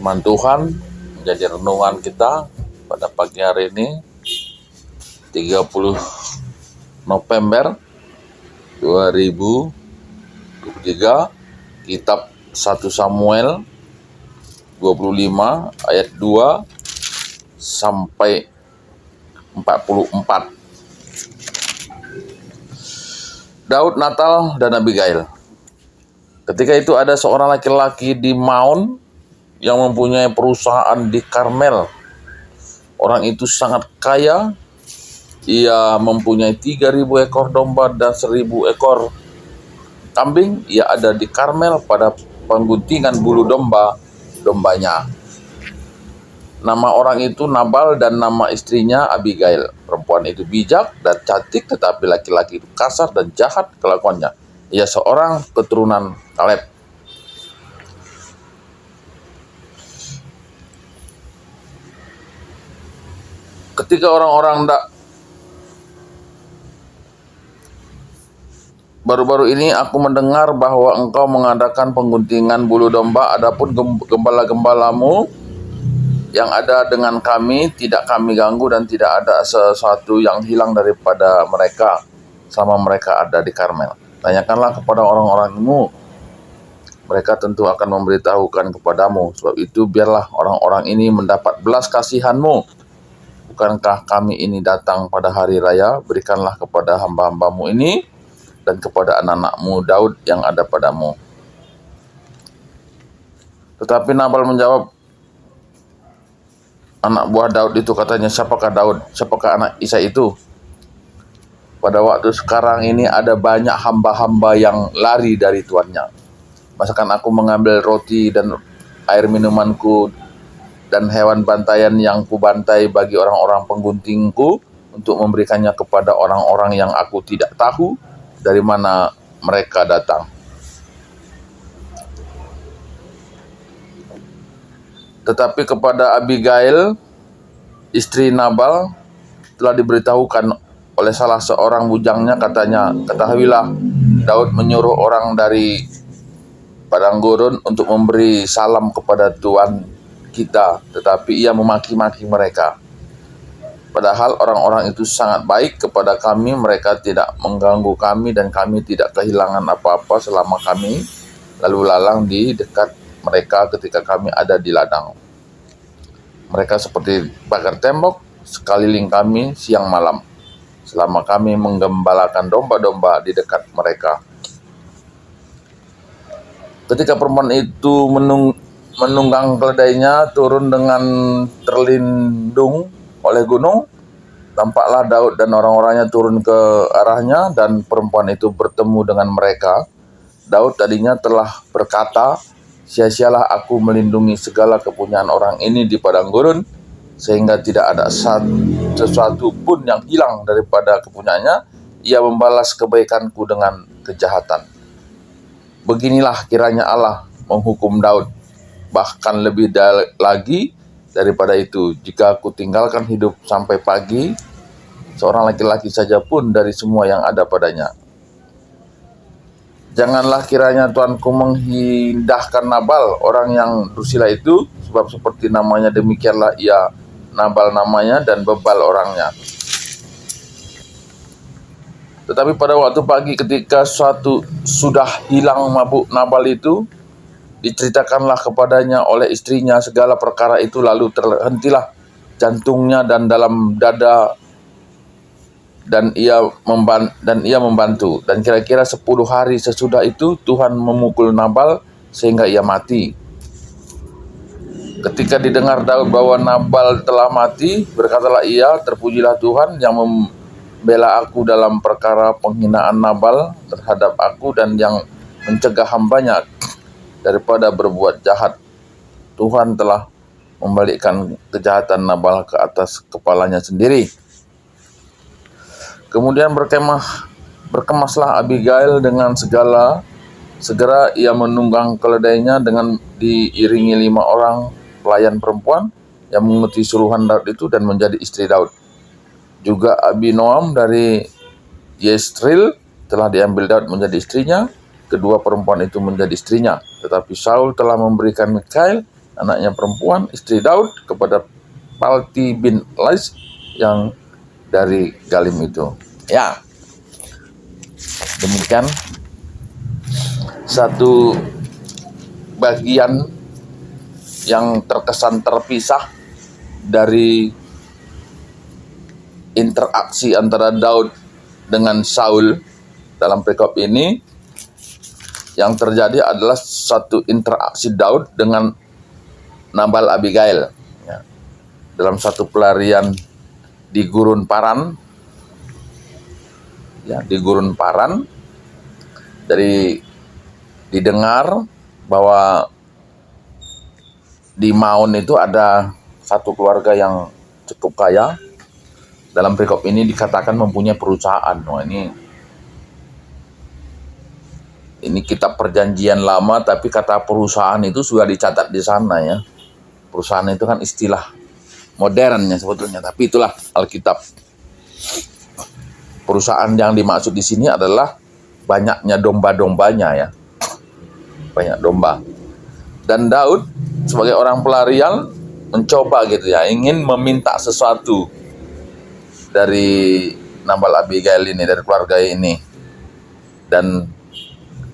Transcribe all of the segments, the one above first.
Firman Tuhan menjadi renungan kita pada pagi hari ini 30 November 2023, kitab 1 Samuel 25 ayat 2 sampai 44. Daud, Natal, dan Abigail. Ketika itu ada seorang laki-laki di Maon yang mempunyai perusahaan di Karmel. Orang itu sangat kaya. Ia mempunyai 3.000 ekor domba dan 1.000 ekor kambing. Ia ada di Karmel pada pengguntingan bulu dombanya. Nama orang itu Nabal dan nama istrinya Abigail. Perempuan itu bijak dan cantik, tetapi laki-laki itu kasar dan jahat kelakuannya. Ia seorang keturunan Kaleb. Ketika baru-baru ini aku mendengar bahwa engkau mengadakan pengguntingan bulu domba, adapun gembala-gembalamu yang ada dengan kami tidak kami ganggu, dan tidak ada sesuatu yang hilang daripada mereka sama mereka ada di Karmel. Tanyakanlah kepada orang-orangmu, mereka tentu akan memberitahukan kepadamu. Sebab itu biarlah orang-orang ini mendapat belas kasihanmu. Bukankah kami ini datang pada hari raya? Berikanlah kepada hamba-hambamu ini dan kepada anak-anakmu Daud yang ada padamu. Tetapi Nabal menjawab, anak buah Daud itu, katanya, siapakah Daud? Siapakah anak Isai itu? Pada waktu sekarang ini ada banyak hamba-hamba yang lari dari tuannya. Masakan aku mengambil roti dan air minumanku dan hewan bantaian yang kubantai bagi orang-orang pengguntingku untuk memberikannya kepada orang-orang yang aku tidak tahu dari mana mereka datang. Tetapi kepada Abigail, istri Nabal, telah diberitahukan oleh salah seorang bujangnya, katanya, ketahuilah, Daud menyuruh orang dari padang gurun untuk memberi salam kepada tuan kita, tetapi ia memaki-maki mereka. Padahal orang-orang itu sangat baik kepada kami, mereka tidak mengganggu kami dan kami tidak kehilangan apa-apa selama kami lalu lalang di dekat mereka ketika kami ada di ladang. Mereka seperti pagar tembok sekeliling kami siang malam selama kami menggembalakan domba-domba di dekat mereka. Ketika perempuan itu menunggang keledainya turun dengan terlindung oleh gunung, tampaklah Daud dan orang-orangnya turun ke arahnya, dan perempuan itu bertemu dengan mereka. Daud tadinya telah berkata, sia-sialah aku melindungi segala kepunyaan orang ini di padang gurun, sehingga tidak ada sesuatu pun yang hilang daripada kepunyaannya. Ia membalas kebaikanku dengan kejahatan. Beginilah kiranya Allah menghukum Daud, bahkan lebih lagi daripada itu, jika aku tinggalkan hidup sampai pagi, seorang laki-laki saja pun dari semua yang ada padanya. Janganlah kiranya Tuanku menghindahkan Nabal, orang yang dursila itu, sebab seperti namanya demikianlah ia, Nabal namanya, dan bebal orangnya. Tetapi pada waktu pagi ketika sudah hilang mabuk Nabal itu, diceritakanlah kepadanya oleh istrinya segala perkara itu, lalu terhentilah jantungnya dan dalam dada, dan ia membantu. Dan kira-kira 10 hari sesudah itu Tuhan memukul Nabal sehingga ia mati. Ketika didengar Daud bahwa Nabal telah mati, berkatalah ia, terpujilah Tuhan yang membela aku dalam perkara penghinaan Nabal terhadap aku dan yang mencegah hambanya daripada berbuat jahat. Tuhan telah membalikkan kejahatan Nabal ke atas kepalanya sendiri. Kemudian berkemaslah Abigail dengan segera ia menunggang keledainya dengan diiringi 5 orang pelayan perempuan yang mengikuti suruhan Daud itu dan menjadi istri Daud. Juga Abinoam dari Yesreel telah diambil Daud menjadi istrinya. Kedua perempuan itu menjadi istrinya. Tetapi Saul telah memberikan Mikhail, anaknya perempuan, istri Daud, kepada Palti bin Lais yang dari Galim itu. Ya, demikian satu bagian yang terkesan terpisah dari interaksi antara Daud dengan Saul dalam perikop ini. Yang terjadi adalah satu interaksi Daud dengan Nabal Abigail, ya, dalam satu pelarian di Gurun Paran, ya, di Gurun Paran. Dari didengar bahwa di Maon itu ada satu keluarga yang cukup kaya. Dalam perikop ini dikatakan mempunyai perusahaan. Wah, ini kitab perjanjian lama, tapi kata perusahaan itu sudah dicatat di sana, ya. Perusahaan itu kan istilah modernnya sebetulnya, tapi itulah Alkitab. Perusahaan yang dimaksud di sini adalah banyaknya domba-dombanya, ya. Banyak domba. Dan Daud sebagai orang pelarian mencoba gitu, ya, ingin meminta sesuatu dari Nabal Abigail ini, dari keluarga ini. Dan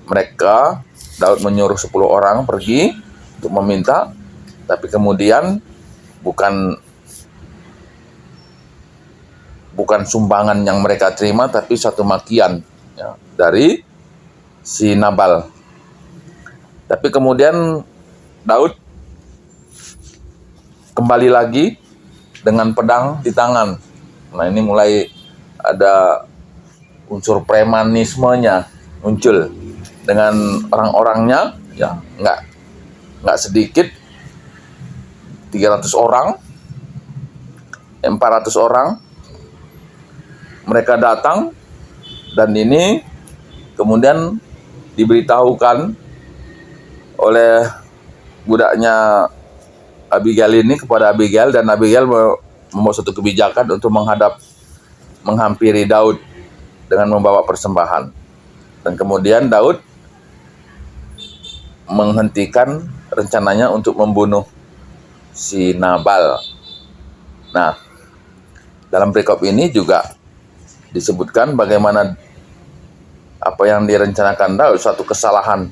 mereka, Daud menyuruh 10 orang pergi untuk meminta, tapi kemudian bukan sumbangan yang mereka terima, tapi satu makian, ya, dari si Nabal. Tapi kemudian Daud kembali lagi dengan pedang di tangan. Nah, ini mulai ada unsur premanismenya muncul dengan orang-orangnya, ya, nggak sedikit, 300 orang, 400 orang. Mereka datang, dan ini kemudian diberitahukan oleh budaknya Abigail ini kepada Abigail, dan Abigail membuat satu kebijakan untuk menghampiri Daud dengan membawa persembahan. Dan kemudian Daud menghentikan rencananya untuk membunuh si Nabal. Nah, dalam perikop ini juga disebutkan bagaimana apa yang direncanakan Daud, suatu kesalahan,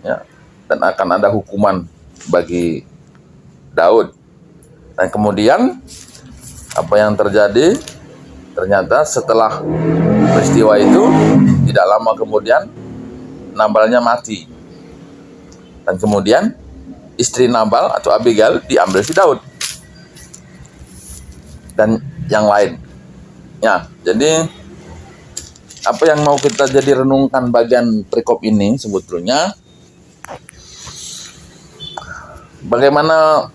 ya, dan akan ada hukuman bagi Daud. Dan kemudian apa yang terjadi, ternyata setelah peristiwa itu tidak lama kemudian Nabalnya mati. Dan kemudian istri Nabal atau Abigail diambil si Daud dan yang lain. Ya, jadi apa yang mau kita jadi renungkan bagian perikop ini sebetulnya, bagaimana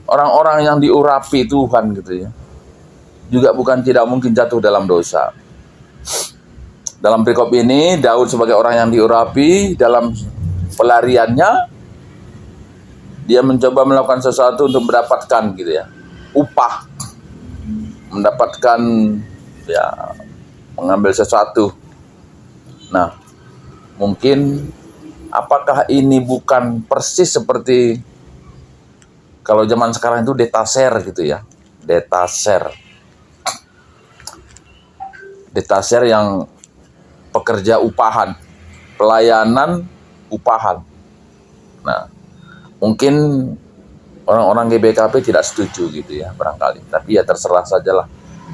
orang-orang yang diurapi Tuhan gitu, ya, juga bukan tidak mungkin jatuh dalam dosa. Dalam perikop ini Daud sebagai orang yang diurapi dalam pelariannya, dia mencoba melakukan sesuatu untuk mendapatkan gitu, ya, upah, mendapatkan, ya, mengambil sesuatu. Nah, mungkin apakah ini bukan persis seperti kalau zaman sekarang itu detaser gitu, ya, detaser yang pekerja upahan, pelayanan upahan. Nah, mungkin orang-orang GBKP tidak setuju gitu, ya, barangkali. Tapi ya terserah sajalah.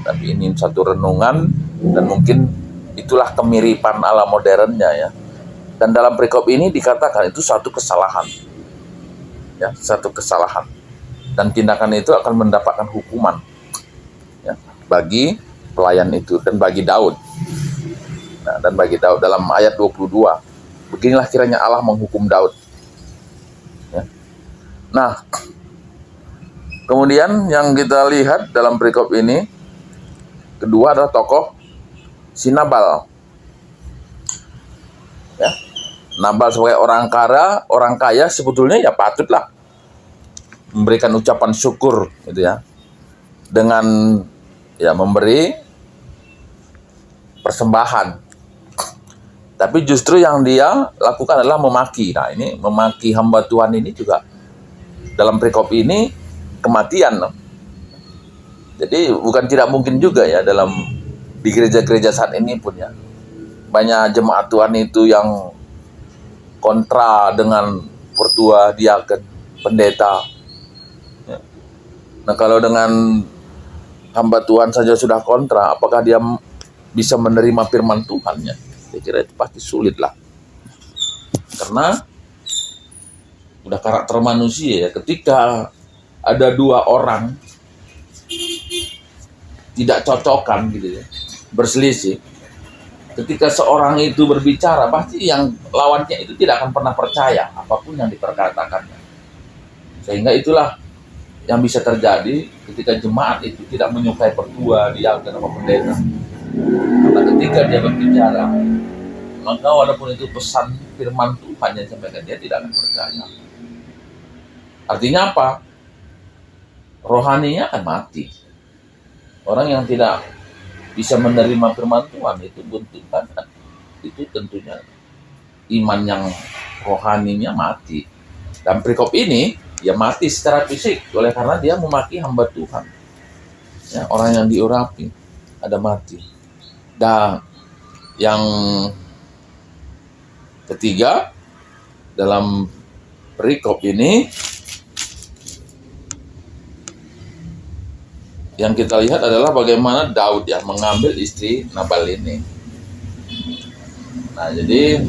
Tapi ini satu renungan, dan mungkin itulah kemiripan ala modernnya, ya. Dan dalam perikop ini dikatakan itu satu kesalahan, ya, satu kesalahan. Dan tindakan itu akan mendapatkan hukuman, ya, bagi pelayan itu dan bagi Daud. Nah, dan bagi Daud dalam ayat 22, beginilah kiranya Allah menghukum Daud. Nah, kemudian yang kita lihat dalam perikop ini, kedua adalah tokoh si Nabal. Ya, Nabal sebagai orang kaya sebetulnya ya patutlah memberikan ucapan syukur gitu, ya, dengan, ya, memberi persembahan. Tapi justru yang dia lakukan adalah memaki. Nah, ini memaki hamba Tuhan ini juga dalam perikop ini kematian. Jadi bukan tidak mungkin juga ya dalam di gereja-gereja saat ini pun ya, banyak jemaat Tuhan itu yang kontra dengan pertua, diaken, pendeta. Ya. Nah kalau dengan hamba Tuhan saja sudah kontra, apakah dia bisa menerima firman Tuhan ya? Saya kira itu pasti sulit lah. Karena udah karakter manusia ya, ketika ada dua orang tidak cocokan gitu ya, berselisih, ketika seorang itu berbicara, pasti yang lawannya itu tidak akan pernah percaya apapun yang diperkatakannya. Sehingga itulah yang bisa terjadi ketika jemaat itu tidak menyukai pertua, diaken, atau pendeta. Karena ketika dia berbicara, maka walaupun itu pesan firman Tuhan yang disampaikan, dia tidak akan percaya. Artinya apa? Rohaninya akan mati. Orang yang tidak bisa menerima firman Tuhan itu bentukan, itu tentunya iman yang rohaninya mati. Dan perikop ini dia mati secara fisik oleh karena dia memaki hamba Tuhan. Ya, orang yang diurapi ada mati. Dan yang ketiga dalam perikop ini yang kita lihat adalah bagaimana Daud ya mengambil istri Nabal ini. Nah, jadi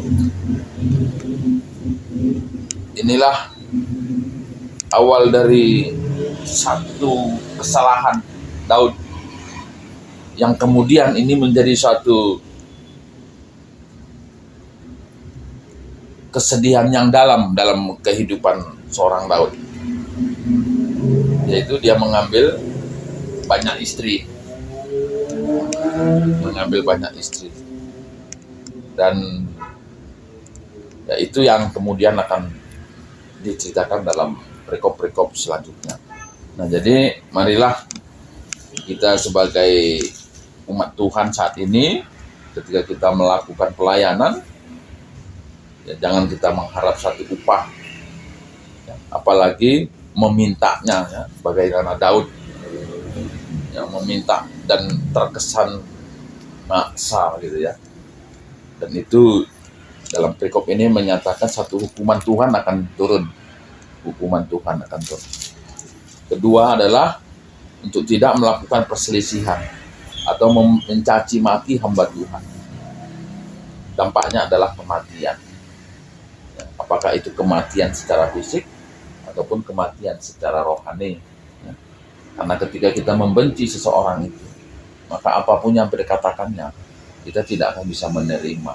inilah awal dari satu kesalahan Daud yang kemudian ini menjadi suatu kesedihan yang dalam kehidupan seorang Daud. Yaitu dia mengambil banyak istri, dan ya itu yang kemudian akan diceritakan dalam perikop-perikop selanjutnya. Nah, jadi marilah kita sebagai umat Tuhan saat ini, ketika kita melakukan pelayanan, ya jangan kita mengharap satu upah, ya, apalagi memintanya, ya, bagaimana Daud yang meminta dan terkesan maksa gitu ya. Dan itu dalam perikop ini menyatakan satu hukuman Tuhan akan turun. Kedua adalah untuk tidak melakukan perselisihan atau mencaci maki hamba Tuhan. Dampaknya adalah kematian. Ya, apakah itu kematian secara fisik ataupun kematian secara rohani. Ya. Karena ketika kita membenci seseorang itu, maka apapun yang dikatakannya, kita tidak akan bisa menerima.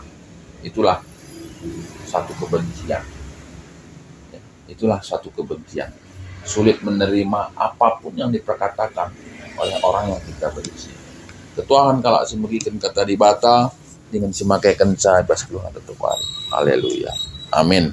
Itulah satu kebencian. Ya, itulah satu kebencian. Sulit menerima apapun yang diperkatakan oleh orang yang kita benci. Ketuahan kalau semegikan kata dibata dengan semakai kenca bas keluar tetap hari. Haleluya. Amin.